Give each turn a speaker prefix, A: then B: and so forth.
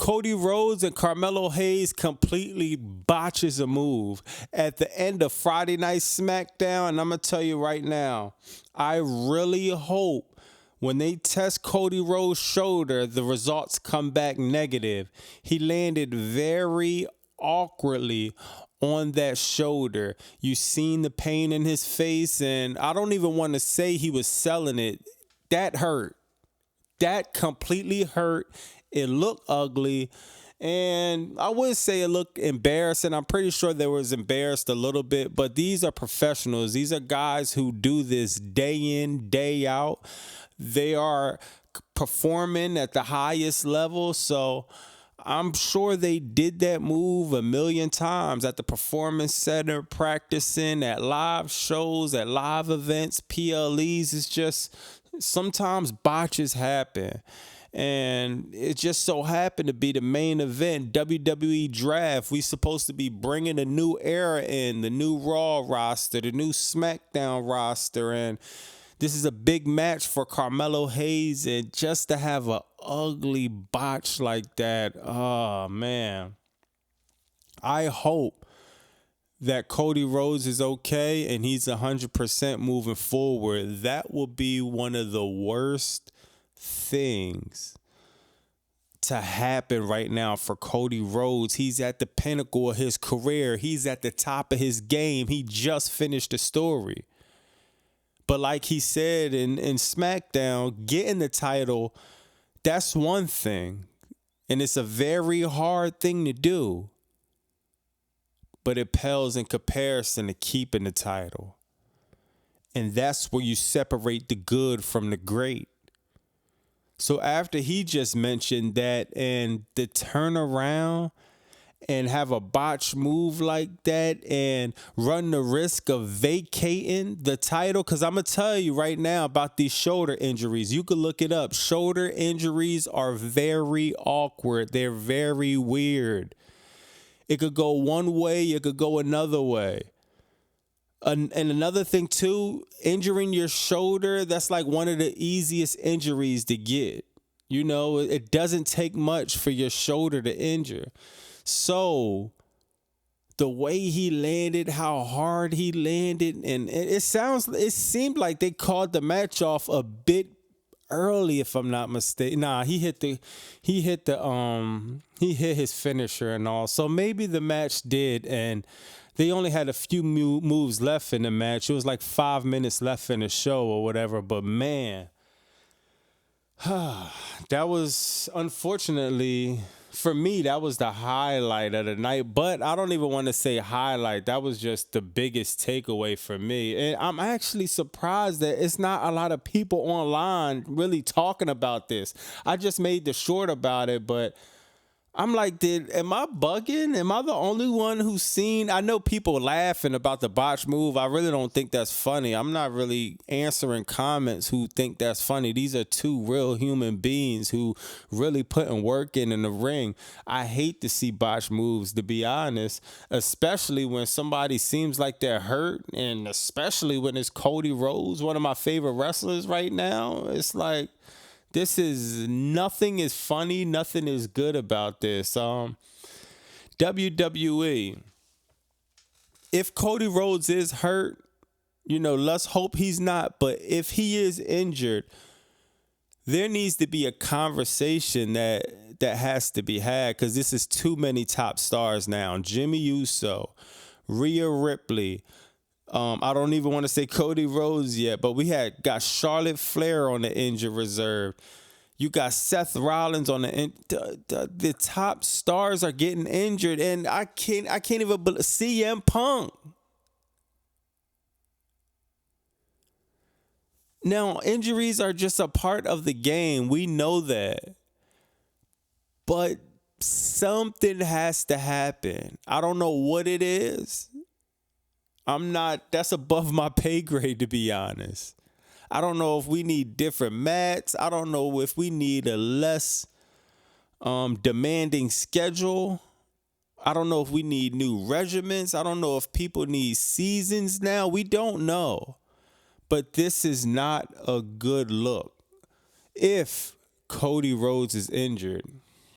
A: Cody Rhodes and Carmello Hayes completely botches a move at the end of Friday Night Smackdown. And I'm going to tell you right now, I really hope when they test Cody Rhodes' shoulder, the results come back negative. He landed very awkwardly on that shoulder. You seen the pain in his face, and I don't even want to say he was selling it. That hurt. That completely hurt. It looked ugly, and I would say it looked embarrassing. I'm pretty sure they was embarrassed a little bit, but these are professionals. These are guys who do this day in, day out. They are performing at the highest level, so I'm sure they did that move a million times at the performance center, practicing, at live shows, at live events, PLEs. It's just sometimes botches happen. And it just so happened to be the main event, WWE Draft. We supposed to be bringing a new era in, the new Raw roster, the new Smackdown roster. And this is a big match for Carmello Hayes. And just to have an ugly botch like that, oh, man. I hope that Cody Rhodes is okay and he's 100% moving forward. That will be one of the worst things to happen right now for Cody Rhodes. He's at the pinnacle of his career. He's at the top of his game. He just finished the story. But like he said in SmackDown, getting the title, that's one thing. And it's a very hard thing to do. But it pales in comparison to keeping the title. And that's where you separate the good from the great. So after he just mentioned that and the turnaround and have a botch move like that and run the risk of vacating the title, because I'm going to tell you right now about these shoulder injuries. You could look it up. Shoulder injuries are very awkward. They're very weird. It could go one way. It could go another way. And another thing, too, injuring your shoulder, that's like one of the easiest injuries to get. You know, it doesn't take much for your shoulder to injure. So the way he landed, how hard he landed, and it seemed like they called the match off a bit early, if I'm not mistaken. Nah, he hit his finisher and all. So maybe the match did, and they only had a few moves left in the match. It was like 5 minutes left in the show or whatever. But man, that was, unfortunately, for me, that was the highlight of the night. But I don't even want to say highlight. That was just the biggest takeaway for me. And I'm actually surprised that it's not a lot of people online really talking about this. I just made the short about it, but I'm like, am I bugging? Am I the only one who's seen? I know people laughing about the botch move. I really don't think that's funny. I'm not really answering comments who think that's funny. These are two real human beings who really putting work in the ring. I hate to see botch moves, to be honest, especially when somebody seems like they're hurt, and especially when it's Cody Rhodes, one of my favorite wrestlers right now. It's like, nothing is funny, nothing is good about this. WWE, if Cody Rhodes is hurt, let's hope he's not. But if he is injured, there needs to be a conversation that has to be had, because this is too many top stars now. Jimmy Uso, Rhea Ripley. I don't even want to say Cody Rhodes yet, but we got Charlotte Flair on the injured reserve. You got Seth Rollins on the top stars are getting injured, and I can't even believe CM Punk. Now, injuries are just a part of the game. We know that. But something has to happen. I don't know what it is. That's above my pay grade, to be honest. I don't know if we need different mats. I don't know if we need a less demanding schedule. I don't know if we need new regimens. I don't know if people need seasons now. We don't know. But this is not a good look. If Cody Rhodes is injured,